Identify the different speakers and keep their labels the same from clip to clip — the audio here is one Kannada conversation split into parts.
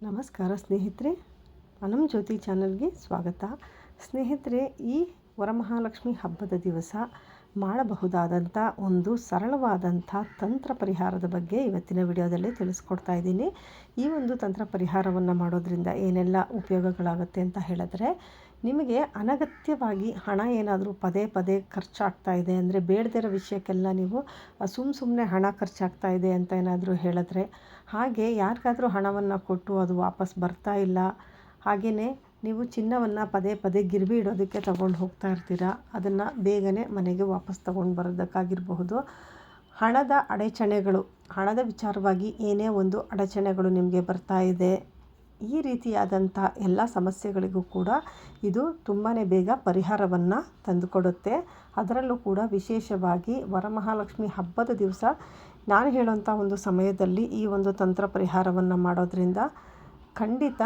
Speaker 1: ನಮಸ್ಕಾರ ಸ್ನೇಹಿತರೆ, ಅನಂಜ್ಯೋತಿ ಚಾನಲ್ಗೆ ಸ್ವಾಗತ. ಸ್ನೇಹಿತರೆ, ಈ ವರಮಹಾಲಕ್ಷ್ಮಿ ಹಬ್ಬದ ದಿವಸ ಮಾಡಬಹುದಾದಂಥ ಒಂದು ಸರಳವಾದಂಥ ತಂತ್ರ ಪರಿಹಾರದ ಬಗ್ಗೆ ಇವತ್ತಿನ ವಿಡಿಯೋದಲ್ಲಿ ತಿಳಿಸ್ಕೊಡ್ತಾ ಇದ್ದೀನಿ. ಈ ಒಂದು ತಂತ್ರ ಪರಿಹಾರವನ್ನು ಮಾಡೋದ್ರಿಂದ ಏನೆಲ್ಲ ಉಪಯೋಗಗಳಾಗುತ್ತೆ ಅಂತ ಹೇಳಿದ್ರೆ, ನಿಮಗೆ ಅನಗತ್ಯವಾಗಿ ಹಣ ಏನಾದರೂ ಪದೇ ಪದೇ ಖರ್ಚಾಗ್ತಾ ಇದೆ ಅಂದರೆ, ಬೇಡದಿರೋ ವಿಷಯಕ್ಕೆಲ್ಲ ನೀವು ಸುಮ್ಮನೆ ಹಣ ಖರ್ಚಾಗ್ತಾ ಇದೆ ಅಂತ ಏನಾದರೂ ಹೇಳಿದ್ರೆ, ಹಾಗೆ ಯಾರಿಗಾದರೂ ಹಣವನ್ನು ಕೊಟ್ಟು ಅದು ವಾಪಸ್ ಬರ್ತಾ ಇಲ್ಲ, ಹಾಗೆಯೇ ನೀವು ಚಿನ್ನವನ್ನು ಪದೇ ಪದೇ ಗಿರ್ವಿ ಇಡೋದಕ್ಕೆ ತಗೊಂಡು ಹೋಗ್ತಾ ಇರ್ತೀರ, ಅದನ್ನು ಬೇಗನೆ ಮನೆಗೆ ವಾಪಸ್ ತಗೊಂಡು ಬರೋದಕ್ಕಾಗಿರಬಹುದು. ಹಣದ ಅಡಚಣೆಗಳು, ಹಣದ ವಿಚಾರವಾಗಿ ಏನೇ ಒಂದು ಅಡಚಣೆಗಳು ನಿಮಗೆ ಬರ್ತಾ ಇದೆ, ಈ ರೀತಿಯಾದಂಥ ಎಲ್ಲ ಸಮಸ್ಯೆಗಳಿಗೂ ಕೂಡ ಇದು ತುಂಬಾ ಬೇಗ ಪರಿಹಾರವನ್ನು ತಂದುಕೊಡುತ್ತೆ. ಅದರಲ್ಲೂ ಕೂಡ ವಿಶೇಷವಾಗಿ ವರಮಹಾಲಕ್ಷ್ಮಿ ಹಬ್ಬದ ದಿವಸ ನಾನು ಹೇಳುವಂಥ ಒಂದು ಸಮಯದಲ್ಲಿ ಈ ಒಂದು ತಂತ್ರ ಪರಿಹಾರವನ್ನು ಮಾಡೋದ್ರಿಂದ ಖಂಡಿತ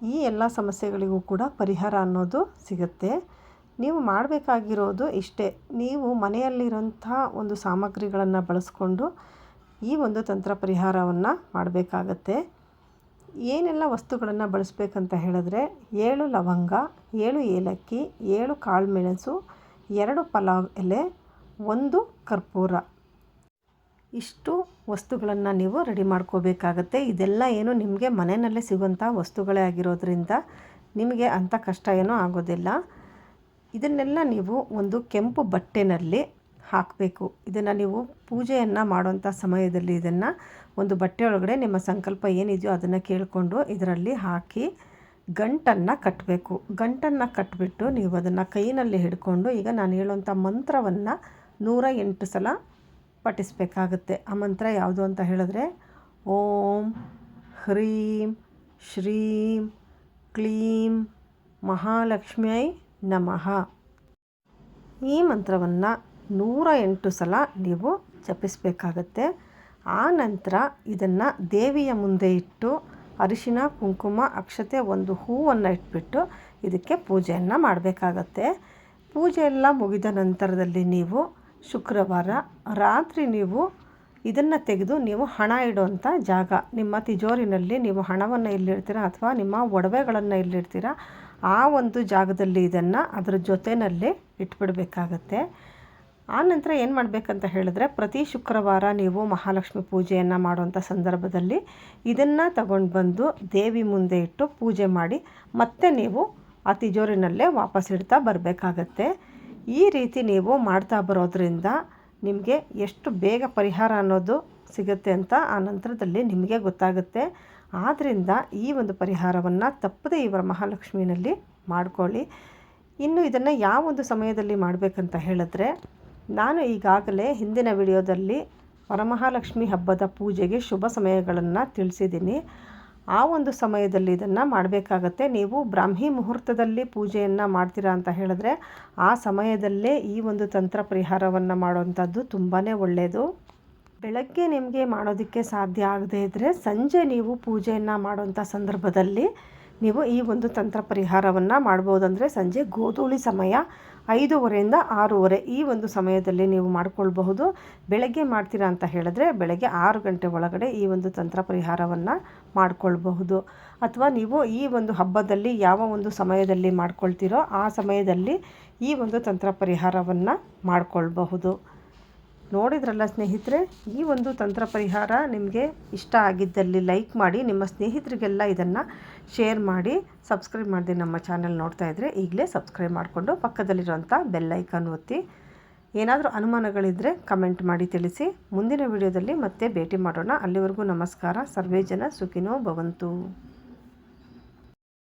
Speaker 1: ಈ ಎಲ್ಲ ಸಮಸ್ಯೆಗಳಿಗೂ ಕೂಡ ಪರಿಹಾರ ಅನ್ನೋದು ಸಿಗುತ್ತೆ. ನೀವು ಮಾಡಬೇಕಾಗಿರೋದು ಇಷ್ಟೇ, ನೀವು ಮನೆಯಲ್ಲಿರೋಂಥ ಒಂದು ಸಾಮಗ್ರಿಗಳನ್ನು ಬಳಸ್ಕೊಂಡು ಈ ಒಂದು ತಂತ್ರ ಪರಿಹಾರವನ್ನು ಮಾಡಬೇಕಾಗತ್ತೆ. ಏನೆಲ್ಲ ವಸ್ತುಗಳನ್ನು ಬಳಸಬೇಕಂತ ಹೇಳಿದ್ರೆ, 7 ಲವಂಗ, 7 ಏಲಕ್ಕಿ, 7 ಕಾಳುಮೆಣಸು, 2 ಪಲಾವ್ ಎಲೆ, 1 ಕರ್ಪೂರ, ಇಷ್ಟು ವಸ್ತುಗಳನ್ನು ನೀವು ರೆಡಿ ಮಾಡ್ಕೋಬೇಕಾಗತ್ತೆ. ಇದೆಲ್ಲ ಏನು ನಿಮಗೆ ಮನೆಯಲ್ಲೇ ಸಿಗುವಂಥ ವಸ್ತುಗಳೇ ಆಗಿರೋದ್ರಿಂದ ನಿಮಗೆ ಅಂಥ ಕಷ್ಟ ಏನೂ ಆಗೋದಿಲ್ಲ. ಇದನ್ನೆಲ್ಲ ನೀವು ಒಂದು ಕೆಂಪು ಬಟ್ಟೆನಲ್ಲಿ ಹಾಕಬೇಕು. ಇದನ್ನು ನೀವು ಪೂಜೆಯನ್ನು ಮಾಡುವಂಥ ಸಮಯದಲ್ಲಿ ಇದನ್ನು ಒಂದು ಬಟ್ಟೆ ಒಳಗಡೆ ನಿಮ್ಮ ಸಂಕಲ್ಪ ಏನಿದೆಯೋ ಅದನ್ನು ಕೇಳಿಕೊಂಡು ಇದರಲ್ಲಿ ಹಾಕಿ ಗಂಟನ್ನು ಕಟ್ಟಬೇಕು. ಗಂಟನ್ನು ಕಟ್ಟಿಬಿಟ್ಟು ನೀವು ಅದನ್ನು ಕೈಯಲ್ಲಿ ಹಿಡ್ಕೊಂಡು, ಈಗ ನಾನು ಹೇಳುವಂಥ ಮಂತ್ರವನ್ನು 108 ಸಲ ಪಠಿಸಬೇಕಾಗುತ್ತೆ. ಆ ಮಂತ್ರ ಯಾವುದು ಅಂತ ಹೇಳಿದ್ರೆ, ಓಂ ಹ್ರೀಂ ಶ್ರೀಂ ಕ್ಲೀಂ ಮಹಾಲಕ್ಷ್ಮ್ಯೈ ನಮಃ. ಈ ಮಂತ್ರವನ್ನು 108 ಸಲ ನೀವು ಜಪಿಸಬೇಕಾಗತ್ತೆ. ಆ ನಂತರ ಇದನ್ನು ದೇವಿಯ ಮುಂದೆ ಇಟ್ಟು ಅರಿಶಿನ, ಕುಂಕುಮ, ಅಕ್ಷತೆ, ಒಂದು ಹೂವನ್ನು ಇಟ್ಬಿಟ್ಟು ಇದಕ್ಕೆ ಪೂಜೆಯನ್ನು ಮಾಡಬೇಕಾಗತ್ತೆ. ಪೂಜೆ ಎಲ್ಲ ಮುಗಿದ ನಂತರದಲ್ಲಿ ನೀವು ಶುಕ್ರವಾರ ರಾತ್ರಿ ನೀವು ಇದನ್ನು ತೆಗೆದು ನೀವು ಹಣ ಇಡುವಂಥ ಜಾಗ, ನಿಮ್ಮ ತಿಜೋರಿನಲ್ಲಿ ನೀವು ಹಣವನ್ನು ಇಲ್ಲಿಡ್ತೀರ ಅಥವಾ ನಿಮ್ಮ ಒಡವೆಗಳನ್ನು ಇಲ್ಲಿಡ್ತೀರ, ಆ ಒಂದು ಜಾಗದಲ್ಲಿ ಇದನ್ನು ಅದರ ಜೊತೆಯಲ್ಲೇ ಇಟ್ಬಿಡಬೇಕಾಗತ್ತೆ. ಆ ನಂತರ ಏನು ಮಾಡಬೇಕಂತ ಹೇಳಿದ್ರೆ, ಪ್ರತಿ ಶುಕ್ರವಾರ ನೀವು ಮಹಾಲಕ್ಷ್ಮಿ ಪೂಜೆಯನ್ನು ಮಾಡುವಂಥ ಸಂದರ್ಭದಲ್ಲಿ ಇದನ್ನು ತಗೊಂಡು ಬಂದು ದೇವಿ ಮುಂದೆ ಇಟ್ಟು ಪೂಜೆ ಮಾಡಿ ಮತ್ತೆ ನೀವು ಆ ತಿಜೋರಿನಲ್ಲೇ ವಾಪಸ್ ಇಡ್ತಾ ಬರಬೇಕಾಗತ್ತೆ. ಈ ರೀತಿ ನೀವು ಮಾಡ್ತಾ ಬರೋದ್ರಿಂದ ನಿಮಗೆ ಎಷ್ಟು ಬೇಗ ಪರಿಹಾರ ಅನ್ನೋದು ಸಿಗುತ್ತೆ ಅಂತ ಆ ನಂತರದಲ್ಲಿ ನಿಮಗೆ ಗೊತ್ತಾಗುತ್ತೆ. ಆದ್ದರಿಂದ ಈ ಒಂದು ಪರಿಹಾರವನ್ನು ತಪ್ಪದೇ ಈ ವರಮಹಾಲಕ್ಷ್ಮಿನಲ್ಲಿ ಮಾಡ್ಕೊಳ್ಳಿ. ಇನ್ನು ಇದನ್ನು ಯಾವ ಒಂದು ಸಮಯದಲ್ಲಿ ಮಾಡಬೇಕಂತ ಹೇಳಿದ್ರೆ, ನಾನು ಈಗಾಗಲೇ ಹಿಂದಿನ ವಿಡಿಯೋದಲ್ಲಿ ವರಮಹಾಲಕ್ಷ್ಮಿ ಹಬ್ಬದ ಪೂಜೆಗೆ ಶುಭ ಸಮಯಗಳನ್ನು ತಿಳಿಸಿದ್ದೀನಿ. ಆ ಒಂದು ಸಮಯದಲ್ಲಿ ಇದನ್ನು ಮಾಡಬೇಕಾಗತ್ತೆ. ನೀವು ಬ್ರಾಹ್ಮಿ ಮುಹೂರ್ತದಲ್ಲಿ ಪೂಜೆಯನ್ನು ಮಾಡ್ತೀರಾ ಅಂತ ಹೇಳಿದ್ರೆ, ಆ ಸಮಯದಲ್ಲೇ ಈ ಒಂದು ತಂತ್ರ ಪರಿಹಾರವನ್ನು ಮಾಡುವಂಥದ್ದು ತುಂಬಾ ಒಳ್ಳೆಯದು. ಬೆಳಗ್ಗೆ ನಿಮಗೆ ಮಾಡೋದಕ್ಕೆ ಸಾಧ್ಯ ಆಗದೇ ಇದ್ದರೆ, ಸಂಜೆ ನೀವು ಪೂಜೆಯನ್ನು ಮಾಡುವಂಥ ಸಂದರ್ಭದಲ್ಲಿ ನೀವು ಈ ಒಂದು ತಂತ್ರ ಪರಿಹಾರವನ್ನು ಮಾಡ್ಬೋದು. ಅಂದರೆ ಸಂಜೆ ಗೋಧೂಳಿ ಸಮಯ 5:30ಯಿಂದ 6:30 ಈ ಒಂದು ಸಮಯದಲ್ಲಿ ನೀವು ಮಾಡ್ಕೊಳ್ಬಹುದು. ಬೆಳಗ್ಗೆ ಮಾಡ್ತೀರಾ ಅಂತ ಹೇಳಿದ್ರೆ ಬೆಳಗ್ಗೆ 6 ಗಂಟೆ ಒಳಗಡೆ ಈ ಒಂದು ತಂತ್ರ ಪರಿಹಾರವನ್ನು ಮಾಡ್ಕೊಳ್ಬಹುದು. ಅಥವಾ ನೀವು ಈ ಒಂದು ಹಬ್ಬದಲ್ಲಿ ಯಾವ ಒಂದು ಸಮಯದಲ್ಲಿ ಮಾಡ್ಕೊಳ್ತೀರೋ ಆ ಸಮಯದಲ್ಲಿ ಈ ಒಂದು ತಂತ್ರ ಪರಿಹಾರವನ್ನು ಮಾಡ್ಕೊಳ್ಬಹುದು. ನೋಡಿದ್ರಲ್ಲ ಸ್ನೇಹಿತರೆ, ಈ ಒಂದು ತಂತ್ರ ಪರಿಹಾರ ನಿಮಗೆ ಇಷ್ಟ ಆಗಿದ್ದಲ್ಲಿ ಲೈಕ್ ಮಾಡಿ, ನಿಮ್ಮ ಸ್ನೇಹಿತರಿಗೆಲ್ಲ ಇದನ್ನು ಶೇರ್ ಮಾಡಿ. ಸಬ್ಸ್ಕ್ರೈಬ್ ಮಾಡಿದೆ ನಮ್ಮ ಚಾನಲ್ ನೋಡ್ತಾ ಇದ್ದರೆ ಈಗಲೇ ಸಬ್ಸ್ಕ್ರೈಬ್ ಮಾಡಿಕೊಂಡು ಪಕ್ಕದಲ್ಲಿರುವಂಥ ಬೆಲ್ ಐಕಾನ್ ಒತ್ತಿ. ಏನಾದರೂ ಅನುಮಾನಗಳಿದ್ದರೆ ಕಮೆಂಟ್ ಮಾಡಿ ತಿಳಿಸಿ. ಮುಂದಿನ ವಿಡಿಯೋದಲ್ಲಿ ಮತ್ತೆ ಭೇಟಿ ಮಾಡೋಣ. ಅಲ್ಲಿವರೆಗೂ ನಮಸ್ಕಾರ. ಸರ್ವೇ ಜನ ಸುಖಿನೋ ಭವಂತು.